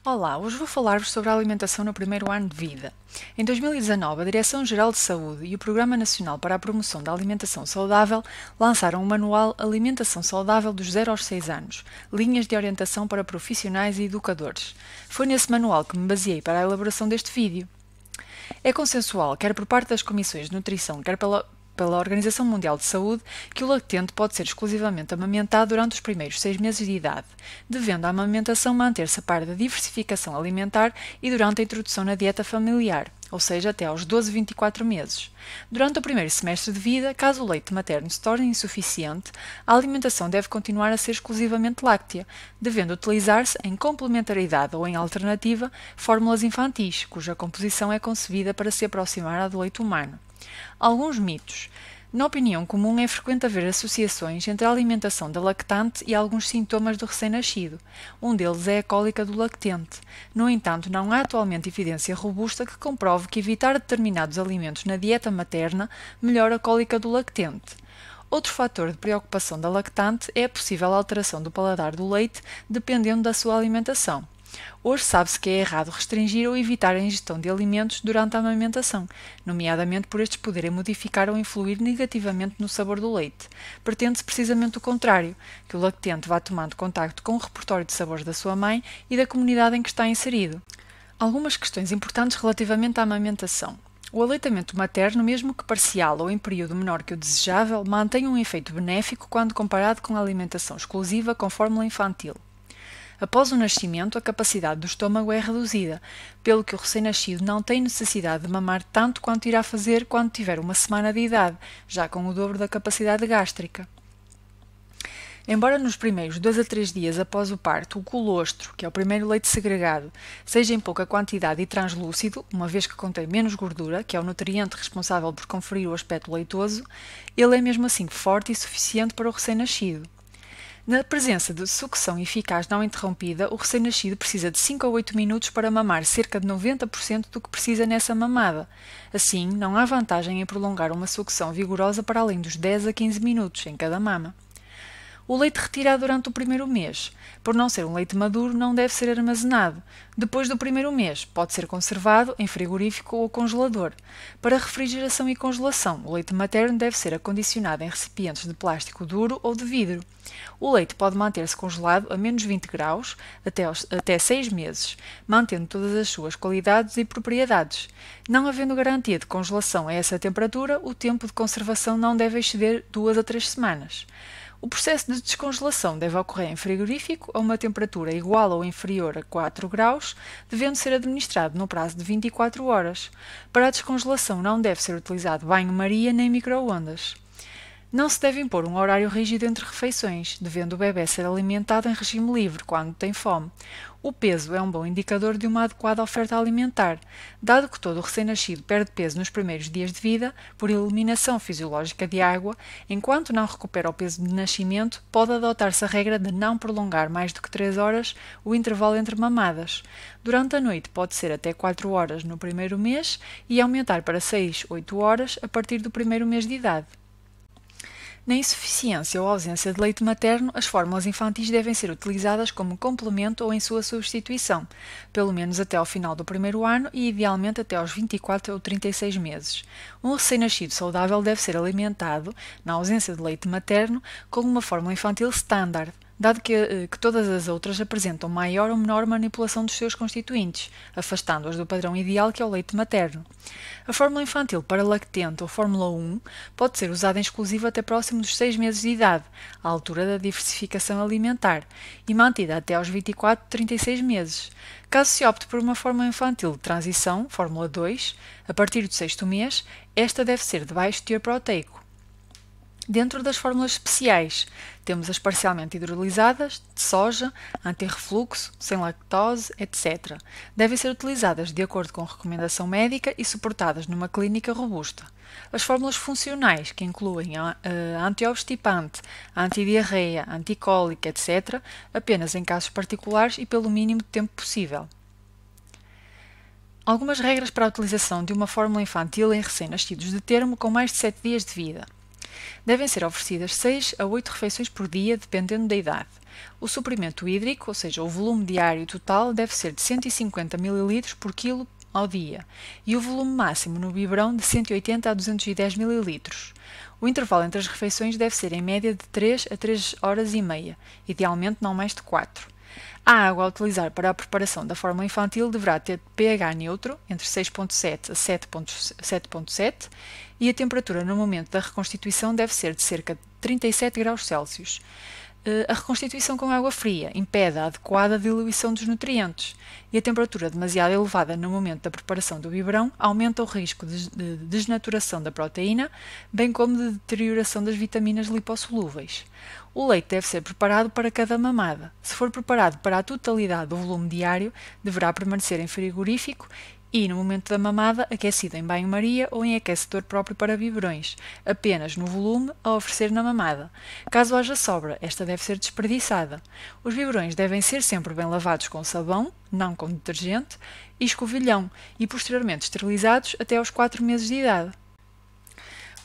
Olá, hoje vou falar-vos sobre a alimentação no primeiro ano de vida. Em 2019, a Direção-Geral de Saúde e o Programa Nacional para a Promoção da Alimentação Saudável lançaram o manual Alimentação Saudável dos 0 aos 6 anos, linhas de orientação para profissionais e educadores. Foi nesse manual que me baseei para a elaboração deste vídeo. É consensual, quer por parte das comissões de nutrição, quer pela Organização Mundial de Saúde, que o lactente pode ser exclusivamente amamentado durante os primeiros 6 meses de idade, devendo a amamentação manter-se a par da diversificação alimentar e durante a introdução na dieta familiar, ou seja, até aos 12-24 meses. Durante o primeiro semestre de vida, caso o leite materno se torne insuficiente, a alimentação deve continuar a ser exclusivamente láctea, devendo utilizar-se em complementaridade ou em alternativa fórmulas infantis, cuja composição é concebida para se aproximar à do leite humano. Alguns mitos. Na opinião comum, é frequente haver associações entre a alimentação da lactante e alguns sintomas do recém-nascido. Um deles é a cólica do lactente. No entanto, não há atualmente evidência robusta que comprove que evitar determinados alimentos na dieta materna melhora a cólica do lactente. Outro fator de preocupação da lactante é a possível alteração do paladar do leite dependendo da sua alimentação. Hoje sabe-se que é errado restringir ou evitar a ingestão de alimentos durante a amamentação, nomeadamente por estes poderem modificar ou influir negativamente no sabor do leite. Pretende-se precisamente o contrário, que o lactente vá tomando contacto com o repertório de sabores da sua mãe e da comunidade em que está inserido. Algumas questões importantes relativamente à amamentação. O aleitamento materno, mesmo que parcial ou em período menor que o desejável, mantém um efeito benéfico quando comparado com a alimentação exclusiva com fórmula infantil. Após o nascimento, a capacidade do estômago é reduzida, pelo que o recém-nascido não tem necessidade de mamar tanto quanto irá fazer quando tiver uma semana de idade, já com o dobro da capacidade gástrica. Embora nos primeiros 2 a 3 dias após o parto, o colostro, que é o primeiro leite segregado, seja em pouca quantidade e translúcido, uma vez que contém menos gordura, que é o nutriente responsável por conferir o aspecto leitoso, ele é mesmo assim forte e suficiente para o recém-nascido. Na presença de sucção eficaz não interrompida, o recém-nascido precisa de 5 a 8 minutos para mamar cerca de 90% do que precisa nessa mamada. Assim, não há vantagem em prolongar uma sucção vigorosa para além dos 10 a 15 minutos em cada mama. O leite retirado durante o primeiro mês. Por não ser um leite maduro, não deve ser armazenado. Depois do primeiro mês, pode ser conservado em frigorífico ou congelador. Para refrigeração e congelação, o leite materno deve ser acondicionado em recipientes de plástico duro ou de vidro. O leite pode manter-se congelado a menos 20 graus até 6 meses, mantendo todas as suas qualidades e propriedades. Não havendo garantia de congelação a essa temperatura, o tempo de conservação não deve exceder 2 a 3 semanas. O processo de descongelação deve ocorrer em frigorífico a uma temperatura igual ou inferior a 4 graus, devendo ser administrado no prazo de 24 horas. Para a descongelação não deve ser utilizado banho-maria nem micro-ondas. Não se deve impor um horário rígido entre refeições, devendo o bebê ser alimentado em regime livre quando tem fome. O peso é um bom indicador de uma adequada oferta alimentar, dado que todo o recém-nascido perde peso nos primeiros dias de vida por eliminação fisiológica de água, enquanto não recupera o peso de nascimento, pode adotar-se a regra de não prolongar mais do que 3 horas o intervalo entre mamadas. Durante a noite pode ser até 4 horas no primeiro mês e aumentar para 6-8 horas a partir do primeiro mês de idade. Na insuficiência ou ausência de leite materno, as fórmulas infantis devem ser utilizadas como complemento ou em sua substituição, pelo menos até ao final do primeiro ano e idealmente até aos 24 ou 36 meses. Um recém-nascido saudável deve ser alimentado, na ausência de leite materno, com uma fórmula infantil standard, dado que todas as outras apresentam maior ou menor manipulação dos seus constituintes, afastando-as do padrão ideal que é o leite materno. A fórmula infantil para lactente ou Fórmula 1 pode ser usada em exclusivo até próximo dos 6 meses de idade, à altura da diversificação alimentar, e mantida até aos 24-36 meses. Caso se opte por uma fórmula infantil de transição, Fórmula 2, a partir do 6º mês, esta deve ser de baixo teor proteico. Dentro das fórmulas especiais, temos as parcialmente hidrolisadas, de soja, anti-refluxo, sem lactose, etc. Devem ser utilizadas de acordo com recomendação médica e suportadas numa clínica robusta. As fórmulas funcionais, que incluem a antiobstipante, antidiarreia, anticólica, etc., apenas em casos particulares e pelo mínimo de tempo possível. Algumas regras para a utilização de uma fórmula infantil em recém-nascidos de termo com mais de 7 dias de vida. Devem ser oferecidas 6 a 8 refeições por dia, dependendo da idade. O suprimento hídrico, ou seja, o volume diário total, deve ser de 150 ml por quilo ao dia e o volume máximo no biberão de 180 a 210 ml. O intervalo entre as refeições deve ser em média de 3 a 3 horas e meia, idealmente não mais de 4. A água a utilizar para a preparação da fórmula infantil deverá ter pH neutro, entre 6,7 a 7,7, e a temperatura no momento da reconstituição deve ser de cerca de 37 graus Celsius. A reconstituição com água fria impede a adequada diluição dos nutrientes e a temperatura demasiado elevada no momento da preparação do biberão aumenta o risco de desnaturação da proteína, bem como de deterioração das vitaminas lipossolúveis. O leite deve ser preparado para cada mamada. Se for preparado para a totalidade do volume diário, deverá permanecer em frigorífico e, no momento da mamada, aquecido em banho-maria ou em aquecedor próprio para biberões, apenas no volume a oferecer na mamada. Caso haja sobra, esta deve ser desperdiçada. Os biberões devem ser sempre bem lavados com sabão, não com detergente, e escovilhão, e posteriormente esterilizados até aos 4 meses de idade.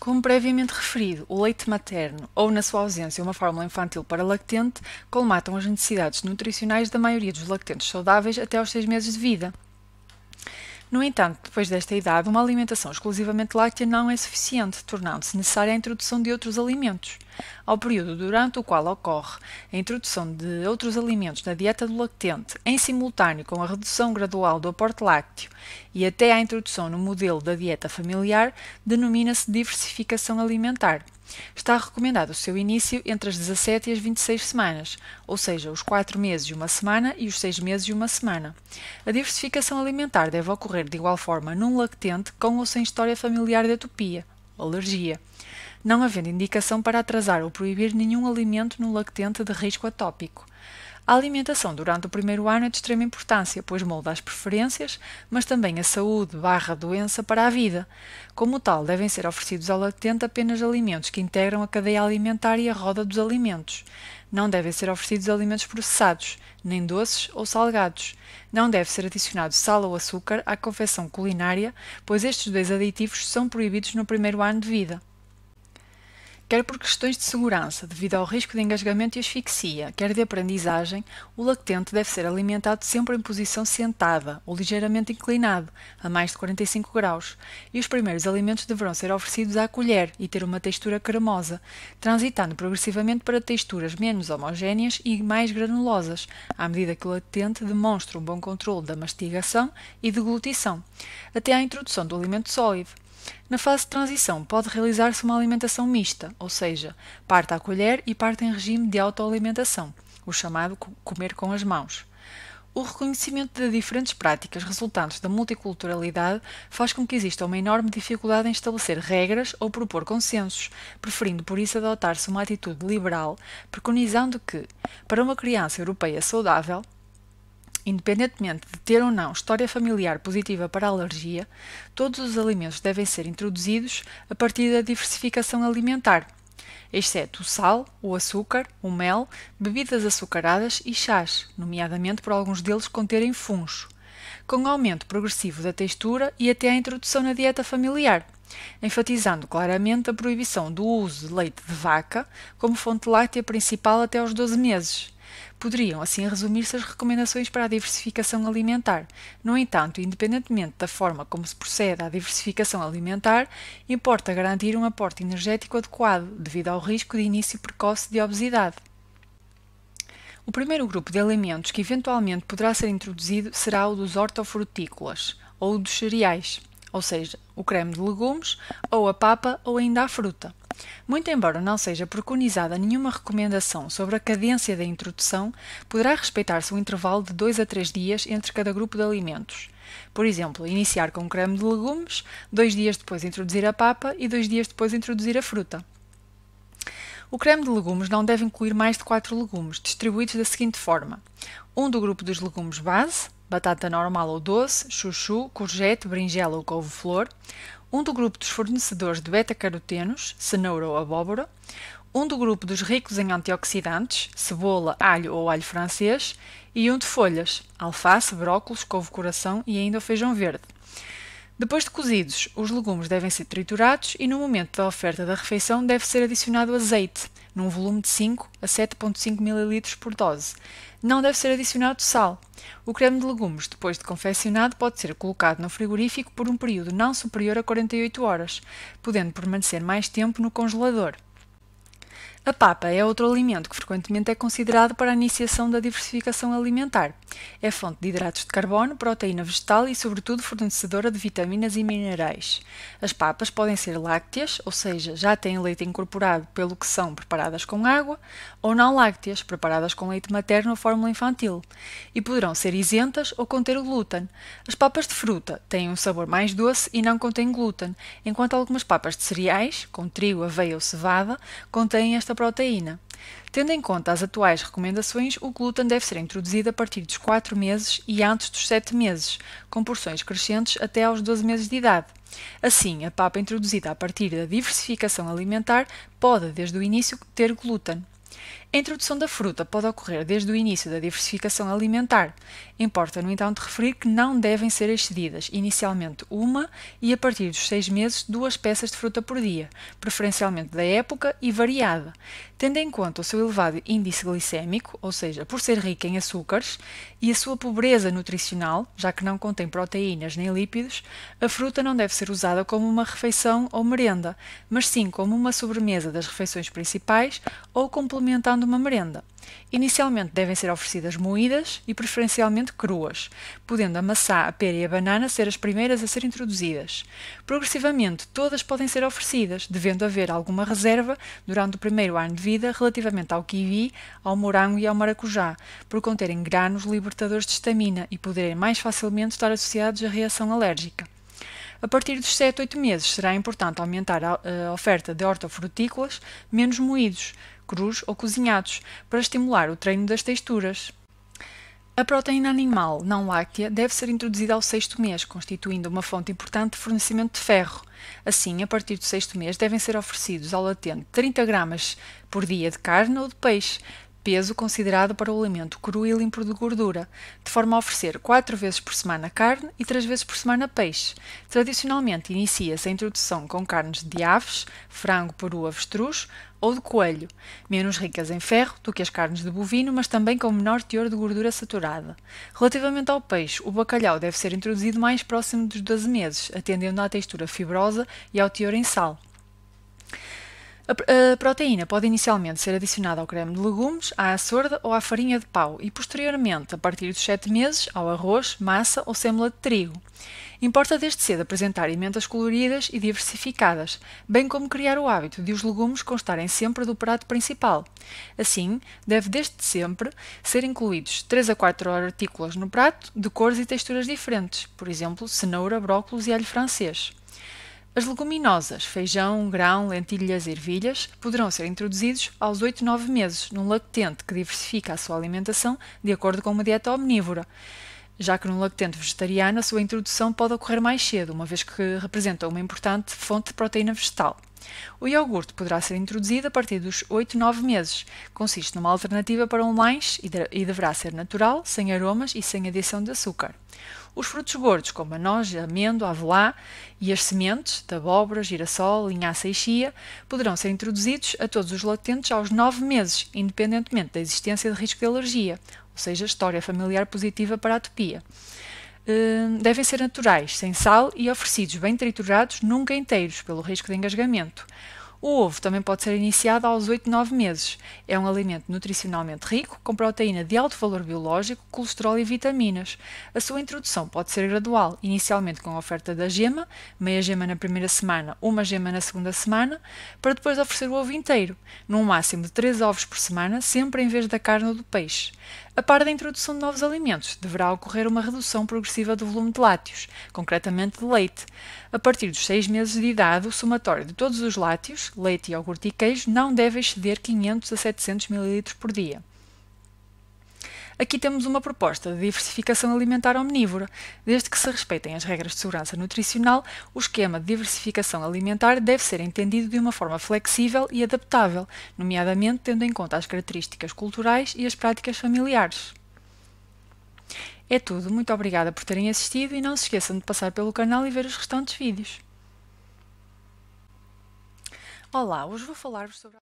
Como previamente referido, o leite materno ou, na sua ausência, uma fórmula infantil para lactente colmatam as necessidades nutricionais da maioria dos lactentes saudáveis até aos 6 meses de vida. No entanto, depois desta idade, uma alimentação exclusivamente láctea não é suficiente, tornando-se necessária a introdução de outros alimentos. Ao período durante o qual ocorre a introdução de outros alimentos na dieta do lactente, em simultâneo com a redução gradual do aporte lácteo e até à introdução no modelo da dieta familiar, denomina-se diversificação alimentar. Está recomendado o seu início entre as 17 e as 26 semanas, ou seja, os 4 meses e uma semana e os 6 meses e uma semana. A diversificação alimentar deve ocorrer de igual forma num lactente com ou sem história familiar de atopia, alergia, não havendo indicação para atrasar ou proibir nenhum alimento no lactente de risco atópico. A alimentação durante o primeiro ano é de extrema importância, pois molda as preferências, mas também a saúde/doença para a vida. Como tal, devem ser oferecidos ao lactente apenas alimentos que integram a cadeia alimentar e a roda dos alimentos. Não devem ser oferecidos alimentos processados, nem doces ou salgados. Não deve ser adicionado sal ou açúcar à confecção culinária, pois estes dois aditivos são proibidos no primeiro ano de vida. Quer por questões de segurança, devido ao risco de engasgamento e asfixia, quer de aprendizagem, o lactente deve ser alimentado sempre em posição sentada ou ligeiramente inclinado, a mais de 45 graus, e os primeiros alimentos deverão ser oferecidos à colher e ter uma textura cremosa, transitando progressivamente para texturas menos homogéneas e mais granulosas, à medida que o lactente demonstra um bom controle da mastigação e deglutição, até à introdução do alimento sólido. Na fase de transição, pode realizar-se uma alimentação mista, ou seja, parte à colher e parte em regime de autoalimentação, o chamado comer com as mãos. O reconhecimento de diferentes práticas resultantes da multiculturalidade faz com que exista uma enorme dificuldade em estabelecer regras ou propor consensos, preferindo por isso adotar-se uma atitude liberal, preconizando que, para uma criança europeia saudável, independentemente de ter ou não história familiar positiva para a alergia, todos os alimentos devem ser introduzidos a partir da diversificação alimentar, exceto o sal, o açúcar, o mel, bebidas açucaradas e chás, nomeadamente por alguns deles conterem funcho, com aumento progressivo da textura e até à introdução na dieta familiar, enfatizando claramente a proibição do uso de leite de vaca como fonte láctea principal até aos 12 meses. Poderiam assim resumir-se as recomendações para a diversificação alimentar. No entanto, independentemente da forma como se procede à diversificação alimentar, importa garantir um aporte energético adequado, devido ao risco de início precoce de obesidade. O primeiro grupo de alimentos que eventualmente poderá ser introduzido será o dos hortofrutícolas, ou dos cereais, ou seja, o creme de legumes, ou a papa, ou ainda a fruta. Muito embora não seja preconizada nenhuma recomendação sobre a cadência da introdução, poderá respeitar-se um intervalo de 2 a 3 dias entre cada grupo de alimentos. Por exemplo, iniciar com o creme de legumes, 2 dias depois introduzir a papa e 2 dias depois introduzir a fruta. O creme de legumes não deve incluir mais de 4 legumes, distribuídos da seguinte forma: um do grupo dos legumes base, batata normal ou doce, chuchu, courgette, berinjela ou couve-flor, um do grupo dos fornecedores de beta-carotenos, cenoura ou abóbora, um do grupo dos ricos em antioxidantes, cebola, alho ou alho francês, e um de folhas, alface, brócolos, couve-coração e ainda o feijão verde. Depois de cozidos, os legumes devem ser triturados e no momento da oferta da refeição deve ser adicionado azeite, num volume de 5 a 7,5 ml por dose. Não deve ser adicionado sal. O creme de legumes, depois de confeccionado, pode ser colocado no frigorífico por um período não superior a 48 horas, podendo permanecer mais tempo no congelador. A papa é outro alimento que frequentemente é considerado para a iniciação da diversificação alimentar. É fonte de hidratos de carbono, proteína vegetal e, sobretudo, fornecedora de vitaminas e minerais. As papas podem ser lácteas, ou seja, já têm leite incorporado, pelo que são preparadas com água, ou não lácteas, preparadas com leite materno ou fórmula infantil, e poderão ser isentas ou conter glúten. As papas de fruta têm um sabor mais doce e não contêm glúten, enquanto algumas papas de cereais, com trigo, aveia ou cevada, contêm esta proteína. Tendo em conta as atuais recomendações, o glúten deve ser introduzido a partir dos 4 meses e antes dos 7 meses, com porções crescentes até aos 12 meses de idade. Assim, a papa introduzida a partir da diversificação alimentar pode, desde o início, ter glúten. A introdução da fruta pode ocorrer desde o início da diversificação alimentar. Importa, no entanto, referir que não devem ser excedidas, inicialmente uma e a partir dos 6 meses 2 peças de fruta por dia, preferencialmente da época e variada. Tendo em conta o seu elevado índice glicémico, ou seja, por ser rica em açúcares, e a sua pobreza nutricional, já que não contém proteínas nem lípidos, a fruta não deve ser usada como uma refeição ou merenda, mas sim como uma sobremesa das refeições principais ou complementando uma merenda. Inicialmente devem ser oferecidas moídas e preferencialmente cruas, podendo a maçã, a pera e a banana ser as primeiras a ser introduzidas. Progressivamente, todas podem ser oferecidas, devendo haver alguma reserva durante o primeiro ano de vida relativamente ao kiwi, ao morango e ao maracujá, por conterem granos libertadores de histamina e poderem mais facilmente estar associados à reação alérgica. A partir dos 7 a 8 meses será importante aumentar a oferta de hortofrutícolas menos moídos, crus ou cozinhados, para estimular o treino das texturas. A proteína animal não láctea deve ser introduzida ao 6º mês, constituindo uma fonte importante de fornecimento de ferro. Assim, a partir do 6º mês devem ser oferecidos ao latente 30 gramas por dia de carne ou de peixe, peso considerado para o alimento cru e limpo de gordura, de forma a oferecer 4 vezes por semana carne e 3 vezes por semana peixe. Tradicionalmente inicia-se a introdução com carnes de aves, frango, peru, avestruz ou de coelho, menos ricas em ferro do que as carnes de bovino, mas também com menor teor de gordura saturada. Relativamente ao peixe, o bacalhau deve ser introduzido mais próximo dos 12 meses, atendendo à textura fibrosa e ao teor em sal. A proteína pode inicialmente ser adicionada ao creme de legumes, à açorda ou à farinha de pau e, posteriormente, a partir dos 7 meses, ao arroz, massa ou sêmola de trigo. Importa desde cedo apresentar emendas coloridas e diversificadas, bem como criar o hábito de os legumes constarem sempre do prato principal. Assim, deve desde sempre ser incluídos 3 a 4 artículos no prato de cores e texturas diferentes, por exemplo, cenoura, brócolos e alho francês. As leguminosas, feijão, grão, lentilhas e ervilhas, poderão ser introduzidos aos 8 a 9 meses, num lactente que diversifica a sua alimentação de acordo com uma dieta omnívora, já que num lactente vegetariano a sua introdução pode ocorrer mais cedo, uma vez que representa uma importante fonte de proteína vegetal. O iogurte poderá ser introduzido a partir dos 8 a 9 meses. Consiste numa alternativa para um lanche e deverá ser natural, sem aromas e sem adição de açúcar. Os frutos gordos, como a noz, a amêndoa, a avelã e as sementes de abóbora, girassol, linhaça e chia, poderão ser introduzidos a todos os lactentes aos 9 meses, independentemente da existência de risco de alergia, ou seja, história familiar positiva para a atopia. Devem ser naturais, sem sal e oferecidos bem triturados, nunca inteiros, pelo risco de engasgamento. O ovo também pode ser iniciado aos 8 a 9 meses. É um alimento nutricionalmente rico, com proteína de alto valor biológico, colesterol e vitaminas. A sua introdução pode ser gradual, inicialmente com a oferta da gema, meia gema na primeira semana, uma gema na segunda semana, para depois oferecer o ovo inteiro, num máximo de 3 ovos por semana, sempre em vez da carne ou do peixe. A par da introdução de novos alimentos, deverá ocorrer uma redução progressiva do volume de lácteos, concretamente de leite. A partir dos 6 meses de idade, o somatório de todos os lácteos, leite, iogurte e queijo, não deve exceder 500 a 700 ml por dia. Aqui temos uma proposta de diversificação alimentar omnívora. Desde que se respeitem as regras de segurança nutricional, o esquema de diversificação alimentar deve ser entendido de uma forma flexível e adaptável, nomeadamente tendo em conta as características culturais e as práticas familiares. É tudo, muito obrigada por terem assistido e não se esqueçam de passar pelo canal e ver os restantes vídeos. Olá, hoje vou falar-vos sobre